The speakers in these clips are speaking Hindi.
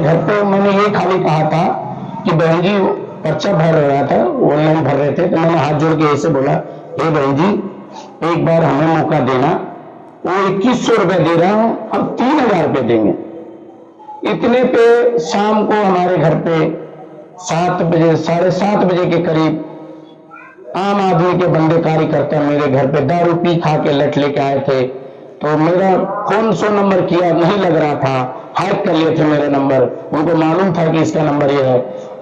घर पे मैंने ये खाली कहा था कि बहन जी पर्चा भर रहा था, ऑनलाइन भर रहे थे, तो मैंने हाथ जोड़ के ऐसे बोला, हे बहन जी एक बार हमें मौका देना, वो 2100 रुपए दे रहा हूं, हम 3000 रुपए देंगे। इतने पे शाम को हमारे घर पे 7 बजे 7:30 बजे के करीब आम आदमी के बंदे कार्यकर्ता मेरे घर पे दारू पी खा के लट लेके आए थे। तो मेरा फोन 100 नंबर किया, नहीं लग रहा था, हैक कर लिए थे मेरा नंबर, उनको मालूम था कि इसका नंबर ये है।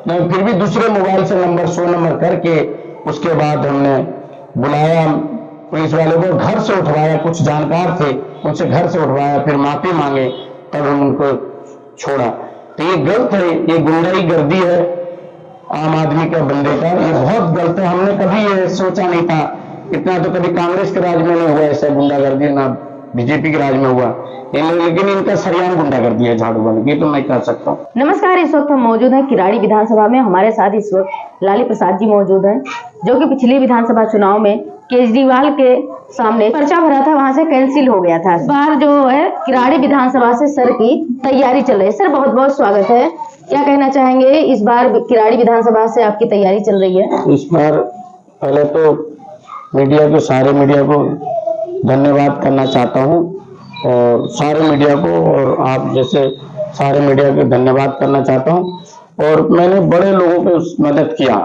मैं फिर भी दूसरे मोबाइल से नंबर 100 नंबर करके उसके बाद हमने बुलाया पुलिस वाले को, घर से उठवाया, कुछ जानकार थे उनसे घर से उठवाया, फिर माफी मांगे, तब हम उनको छोड़ा। तो ये गलत है, ये गुंडाई गर्दी है आम आदमी का बंदे का, ये बहुत गलत है। हमने कभी ये सोचा नहीं था, इतना तो कभी कांग्रेस के राज में नहीं हुआ ऐसा गुंडागर्दी, ना बीजेपी के राज में हुआ, लेकिन इनका सरियाम गुंडागर्दी है झाड़ू वाले की, तो मैं कह सकता हूँ। नमस्कार, इस वक्त हम मौजूद हैं किराड़ी विधानसभा में। हमारे साथ इस वक्त लाली प्रसाद जी मौजूद हैं, जो कि पिछली विधानसभा चुनाव में केजरीवाल के सामने पर्चा भरा था, वहां से कैंसिल हो गया था। इस बार जो है किराड़ी विधानसभा से सर की तैयारी चल रही है। सर बहुत बहुत स्वागत है, क्या कहना चाहेंगे? इस बार किराड़ी विधानसभा से आपकी तैयारी चल रही है। इस बार पहले तो मीडिया को, सारे मीडिया को धन्यवाद करना चाहता हूँ, और सारे मीडिया को और आप जैसे सारे मीडिया को धन्यवाद करना चाहता हूँ। और मैंने बड़े लोगों पे मदद किया,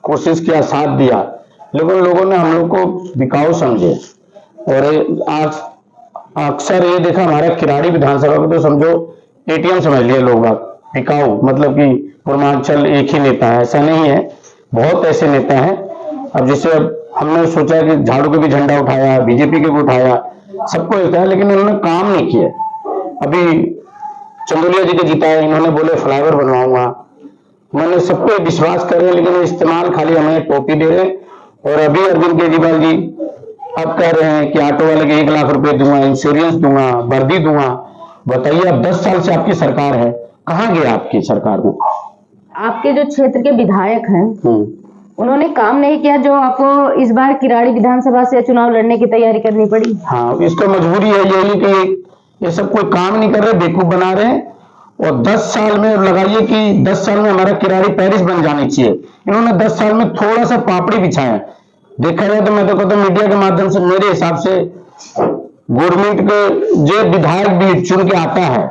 कोशिश किया, साथ दिया, लेकिन लोगों ने हम लोग को बिकाऊ समझे। और आज अक्सर ये देखा हमारा किराड़ी विधानसभा को तो समझो एटीएम समझ लिए लोग, बिकाऊ मतलब कि पूर्वांचल एक ही नेता है, ऐसा नहीं है, बहुत ऐसे नेता हैं। अब जैसे अब हमने सोचा कि झाड़ू के भी झंडा उठाया, बीजेपी के भी उठाया, सबको उठाया, लेकिन उन्होंने काम नहीं किया। अभी चंदोलिया जी को जिताया, इन्होंने बोले फ्लाईओवर बनवाऊंगा, मैंने सबको विश्वास कर रहे हैं, लेकिन इस्तेमाल खाली हमें टोपी दे रहे। और अभी अरविंद केजरीवाल जी अब कह रहे हैं कि ऑटो वाले के 1 लाख रुपए दूंगा, इंश्योरेंस दूंगा, वर्दी दूंगा। बताइए, अब 10 साल से आपकी सरकार है, कहाँ गया आपकी सरकार में? आपके जो क्षेत्र के विधायक हैं उन्होंने काम नहीं किया, जो आपको इस बार किराड़ी विधानसभा से चुनाव लड़ने की तैयारी करनी पड़ी। हाँ, इसका मजबूरी है यही कि ये सब कोई काम नहीं कर रहे, बेवकूफ बना रहे हैं। और 10 साल में लगाइए कि 10 साल में हमारा किराड़ी पेरिस बन जानी चाहिए, इन्होंने 10 साल में थोड़ा सा पापड़ी बिछाया। देखा जाए तो मैं तो कहता हूँ मीडिया के माध्यम से, मेरे हिसाब से गवर्नमेंट के जो विधायक भी चुन के आता है,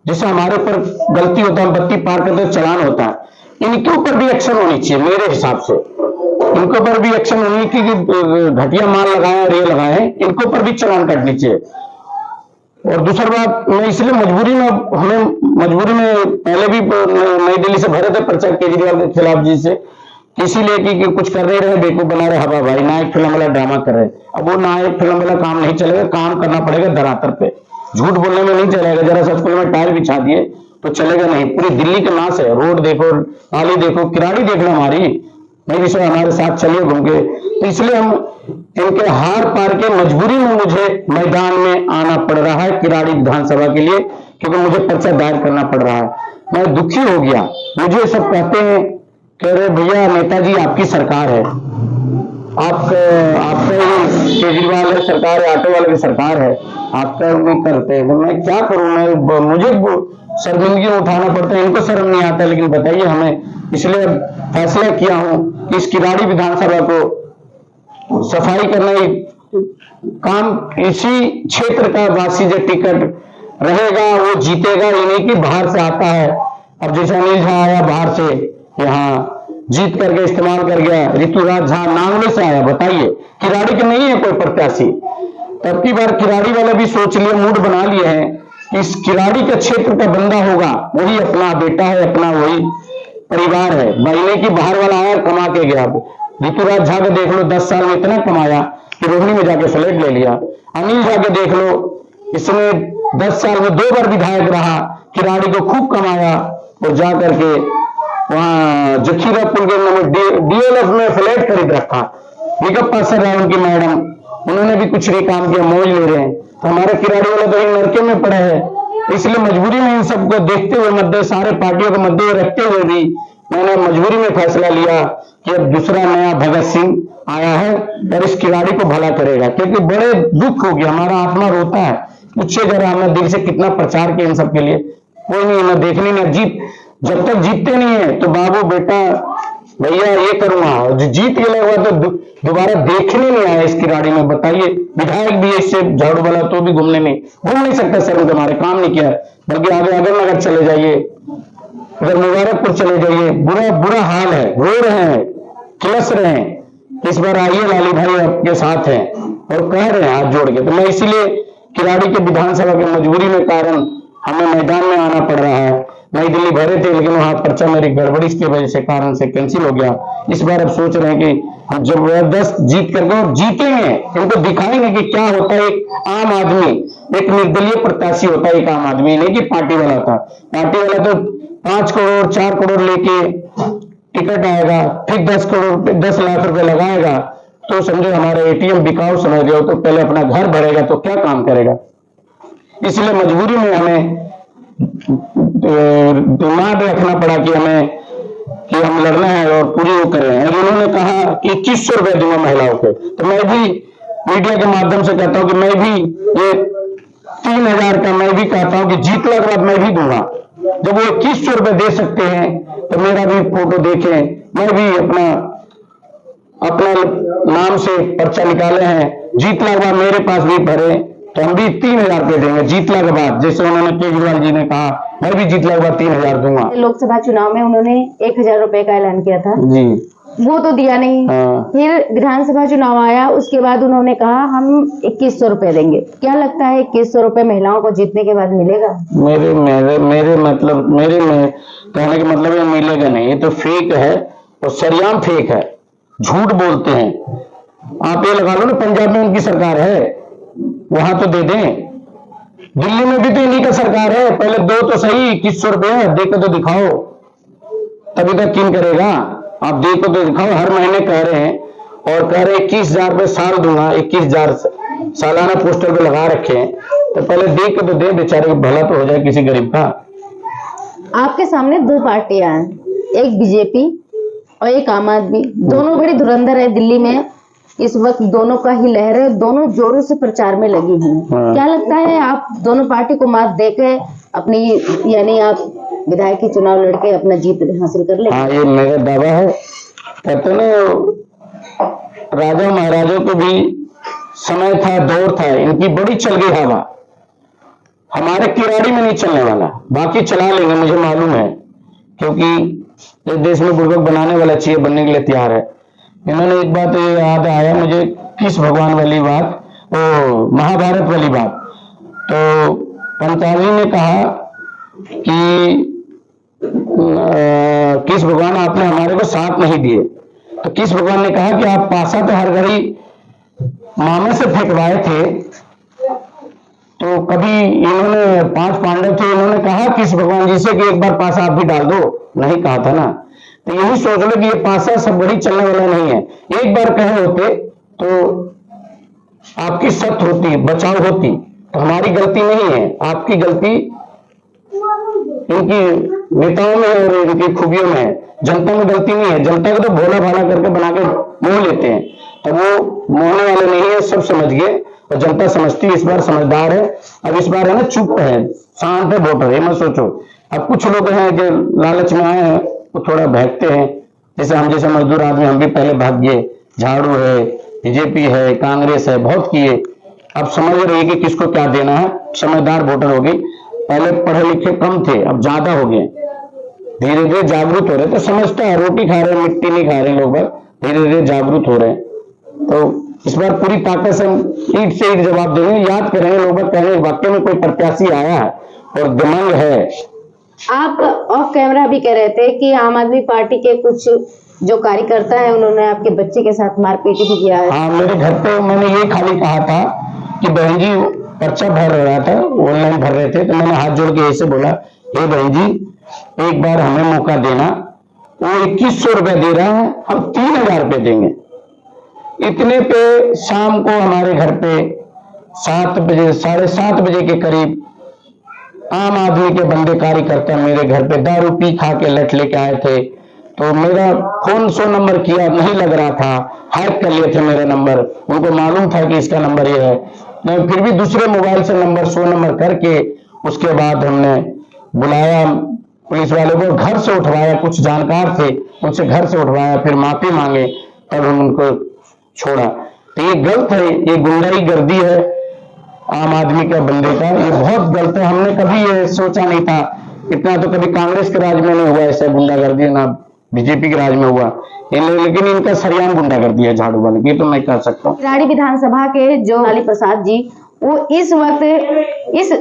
जैसे हमारे ऊपर गलती होता है, बत्ती पार करते चलान होता है, इनके ऊपर भी एक्शन होनी चाहिए। मेरे हिसाब से इनके ऊपर भी एक्शन होनी चाहिए कि घटिया माल लगाए, रे लगाए, इनके ऊपर भी चलान कटनी चाहिए। और दूसरी बात, मैं इसलिए मजबूरी में, हमें मजबूरी में पहले भी नई दिल्ली से भरे थे पर्चा केजरीवाल के खिलाफ जी से, इसीलिए कि कुछ कर नहीं रहे, बेवकूफ बना रहे, हवा भाई नायक फिल्म वाला ड्रामा कर रहे। अब वो नायक फिल्म वाला काम नहीं चलेगा, काम करना पड़ेगा धरातल पे, झूठ बोलने में नहीं चलेगा। जरा सचपुर में टायर बिछा दिए तो चलेगा नहीं, पूरी दिल्ली के नाश है, रोड देखो, नाली देखो, किराड़ी देख लो हमारी, नहीं विषय हमारे साथ चलिए घूम के। तो इसलिए हम इनके हार पार के मजबूरी में मुझे मैदान में आना पड़ रहा है किराड़ी विधानसभा के लिए, क्योंकि मुझे पर्चा दायर करना पड़ रहा है। मैं दुखी हो गया, मुझे सब कहते हैं, कह रहे भैया नेताजी आपकी सरकार है, आपका केजरीवाल है सरकार है, ऑटो वाले की सरकार है, आपका नहीं करते, तो मैं क्या करूं? मैं मुझे शर्मिंदगी उठाना पड़ता है, इनको शर्म नहीं आता, लेकिन बताइए हमें। इसलिए फैसला किया हूं कि इस किराड़ी विधानसभा को सफाई करना ही काम, इसी क्षेत्र का वासी जो टिकट रहेगा वो जीतेगा, ये नहीं कि बाहर से आता है। अब जैसे अनिल झा आया बाहर से, यहाँ जीत करके इस्तेमाल कर गया, ऋतुराज झा नांगले से आया, बताइए किराड़ी के नहीं है कोई प्रत्याशी। तब की बार किराड़ी वाले भी सोच लिए, मूड बना लिए हैं कि इस किराड़ी के क्षेत्र का बंदा होगा, वही अपना बेटा है, अपना वही परिवार है। महीने की बाहर वाला आया, कमा के गया। ऋतुराज झा को देख लो, 10 साल में इतना कमाया कि रोहिणी में जाके फ्लैट ले लिया। अनिल झा के देख लो, इसने 10 साल में 2 बार विधायक रहा, किराड़ी को खूब कमाया, और जा करके वहां जखीरापुर के डीएलएफ में फ्लैट खरीद रखा। निकप्पा सर है उनकी मैडम, उन्होंने भी कुछ नहीं काम किया, मौज ले रहे हैं। तो हमारे किराड़ी वाले तो इन नरके में पड़े हैं। इसलिए मजबूरी में इन सबको देखते हुए, मध्य सारे पार्टियों को मध्य रखते हुए भी मैंने मजबूरी में फैसला लिया कि अब दूसरा नया भगत सिंह आया है और इस किराड़ी को भला करेगा, क्योंकि बड़े दुख हो गया, हमारा आत्मा रोता है। पूछिए जरा, हमने दिल से कितना प्रचार किया इन सब के लिए, कोई नहीं, ना देखने ना जीत। जब तक जीतते नहीं है तो बाबू बेटा भैया ये करूंगा, और जो जीत के लगा तो दोबारा देखने नहीं आया इस किराड़ी में। बताइए, विधायक भी इससे झाड़ू वाला तो भी घूम नहीं सकता सर, हमारे काम नहीं किया। बल्कि आगे नगर चले जाइए, इधर मुबारकपुर चले जाइए, बुरा बुरा हाल है, रो रहे हैं, किलस रहे हैं। इस बार आइए, लाली भाई आपके साथ हैं और कह रहे हैं हाथ जोड़ के। तो मैं इसीलिए किराड़ी के विधानसभा की मजबूरी में कारण हमें मैदान में आना पड़ रहा है। नई दिल्ली भरे थे, लेकिन वहां पर्चा मेरी गड़बड़ी की वजह से कारण से कैंसिल हो गया। इस बार अब सोच रहे हैं कि हम जबरदस्त जीत करके और जीतेंगे, इनको दिखाएंगे कि क्या होता है एक आम आदमी, एक निर्दलीय प्रत्याशी होता है एक आम आदमी, नहीं कि पार्टी वाला था। पार्टी वाला तो 5 करोड़ 4 करोड़ लेके टिकट आएगा, फिर 10 लाख रुपए लगाएगा, तो समझो हमारा एटीएम बिकाऊ समझ रहे हो, तो पहले अपना घर भरेगा तो क्या काम करेगा। इसलिए मजबूरी में हमें दिमाग रखना पड़ा कि हम लड़ना है और पूरी वो कर रहे हैं। उन्होंने कहा कि 2100 रुपए दूंगा महिलाओं को, तो मैं भी मीडिया के माध्यम से कहता हूं कि मैं भी ये 3000 का मैं भी कहता हूं कि जीतने के बाद मैं भी दूंगा। जब वो 2100 रुपए दे सकते हैं तो मेरा भी फोटो देखें, मैं भी अपना नाम से पर्चा निकाले हैं, जीतने के बाद मेरे पास भी भरे तो हम भी 3000 रुपए देंगे जीतने के बाद। जैसे उन्होंने केजरीवाल जी ने कहा, मैं भी जीतने के बाद 3000 दूंगा। लोकसभा चुनाव में उन्होंने 1000 रुपए का ऐलान किया था जी, वो तो दिया नहीं। फिर विधानसभा चुनाव आया, उसके बाद उन्होंने कहा हम 2100 रुपए देंगे। क्या लगता है 2100 रुपए महिलाओं को जीतने के बाद मिलेगा? मेरे कहने का मतलब ये मिलेगा नहीं, ये तो फेक है और सरेआम फेक है, झूठ बोलते हैं। आप ये लगा लो ना, पंजाब में उनकी सरकार है, वहां तो दे दें। दिल्ली में भी तो इन्हीं का सरकार है, पहले दो तो सही 2100 रुपए देखो तो दिखाओ, तभी तक किन करेगा। आप देखो तो दिखाओ, हर महीने कह रहे हैं और कह रहे 21,000 रुपए साल दूंगा, 21,000 सालाना पोस्टर पे लगा रखे हैं, तो पहले देख के तो दे, बेचारे को भला तो हो जाए किसी गरीब का। आपके सामने 2 पार्टियां हैं, एक बीजेपी और एक आम आदमी, दोनों बड़ी धुरंधर है दिल्ली में। इस वक्त दोनों का ही लहर है, दोनों जोरों से प्रचार में लगी हैं। क्या लगता है आप दोनों पार्टी को मात देके अपनी, यानी आप विधायक की चुनाव लड़के अपना जीत हासिल कर ले? हाँ, ये मेरा दावा है। कहते ना, राजा महाराजों को भी समय था, दौर था, इनकी बड़ी चल गई हवा। हमारे किराड़ी में नहीं चलने वाला, बाकी चला लेंगे, मुझे मालूम है, क्योंकि इस देश में बुर्बक बनाने वाला चाहिए, बनने के लिए तैयार है। इन्होंने एक बात याद आया मुझे, किस भगवान वाली बात, वो महाभारत वाली बात। तो पंचाली ने कहा कि किस भगवान आपने हमारे को साथ नहीं दिए। तो किस भगवान ने कहा कि आप पासा तो हर घड़ी मामे से फेंकवाए थे, तो कभी इन्होंने 5 पांडव थे, इन्होंने कहा किस भगवान जी से कि एक बार पासा आप भी डाल दो, नहीं कहा था ना। तो यही सोच लो कि ये पासा सब बड़ी चलने वाला नहीं है। एक बार कहे होते तो आपकी सत होती, बचाव होती, तो हमारी गलती नहीं है, आपकी गलती इनकी नेताओं में और इनकी खूबियों में है, जनता में गलती नहीं है। जनता को तो भोला भाला करके बना के मोह लेते हैं, तो वो मोहने वाले नहीं है, सब समझ गए और जनता समझती है। इस बार समझदार है, अब इस बार है ना, चुप है, शांत है वोटर, ये मत सोचो। अब कुछ लोग हैं जो लालच में आए हैं, वो थोड़ा भागते हैं, जैसे हम जैसे मजदूर आदमी, हम भी पहले भाग गए। झाड़ू है, बीजेपी है, कांग्रेस है, बहुत किए। अब समझ रही है कि किसको क्या देना है, समझदार वोटर हो गई। पहले पढ़े लिखे कम थे, अब ज्यादा हो गए, धीरे धीरे जागरूक हो रहे। तो समझता है, रोटी खा रहे, मिट्टी नहीं खा रहे लोग, धीरे धीरे जागरूक हो रहे हैं। तो इस बार पूरी ताकत से ईट से ईट जवाब देंगे, याद करेंगे, लोग कहेंगे वाकई में कोई प्रत्याशी आया है और दमंग है। आप ऑफ कैमरा भी कह रहे थे कि आम आदमी पार्टी के कुछ जो कार्यकर्ता है, उन्होंने आपके बच्चे के साथ मारपीट भी किया है। हाँ, मेरे घर पे मैंने ये खाली कहा था कि बहन जी पर्चा भर रहा था, ऑनलाइन भर रहे थे, तो मैंने हाथ जोड़ के ऐसे बोला, हे बहन जी एक बार हमें मौका देना। वो 2100 रुपए दे रहा है, हम 3000 रुपए देंगे। इतने पे शाम को हमारे घर पे 7 बजे 7:30 बजे के करीब आम आदमी के बंदे कार्यकर्ता मेरे घर पे दारू पी खा के लट लेके आए थे। तो मेरा फोन 100 नंबर किया, नहीं लग रहा था, हैक कर लिए थे मेरा नंबर, उनको मालूम था कि इसका नंबर ये है। मैं फिर भी दूसरे मोबाइल से नंबर 100 नंबर करके उसके बाद हमने बुलाया पुलिस वाले को घर से उठवाया, कुछ जानकार थे उनसे घर से उठवाया, फिर माफी मांगे, तब हम उनको छोड़ा। तो ये गलत है, ये गुंडाई गर्दी है आम आदमी का, बंदे का, ये बहुत गलत है। हमने कभी ये सोचा नहीं था, इतना तो कभी कांग्रेस के राज में नहीं हुआ ऐसा गुंडागर्दी, ना बीजेपी के राज में हुआ, लेकिन इनका सरेआम गुंडागर्दी है झाड़ू वाले, ये तो मैं कह सकता हूँ। किराड़ी विधानसभा के जो लाली प्रसाद जी, वो इस वक्त इस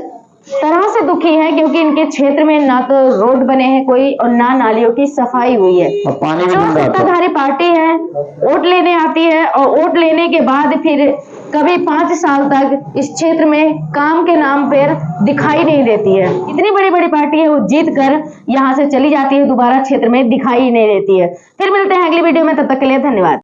तरह से दुखी है क्योंकि इनके क्षेत्र में ना तो रोड बने हैं कोई और ना नालियों की सफाई हुई है। और पानी भी जो गंदा आता है। सत्ताधारी पार्टी है वोट लेने आती है और वोट लेने के बाद फिर कभी 5 साल तक इस क्षेत्र में काम के नाम पर दिखाई नहीं देती है। इतनी बड़ी बड़ी पार्टी है, वो जीत कर यहाँ से चली जाती है, दोबारा क्षेत्र में दिखाई नहीं देती है। फिर मिलते हैं अगली वीडियो में, तब तक के लिए धन्यवाद।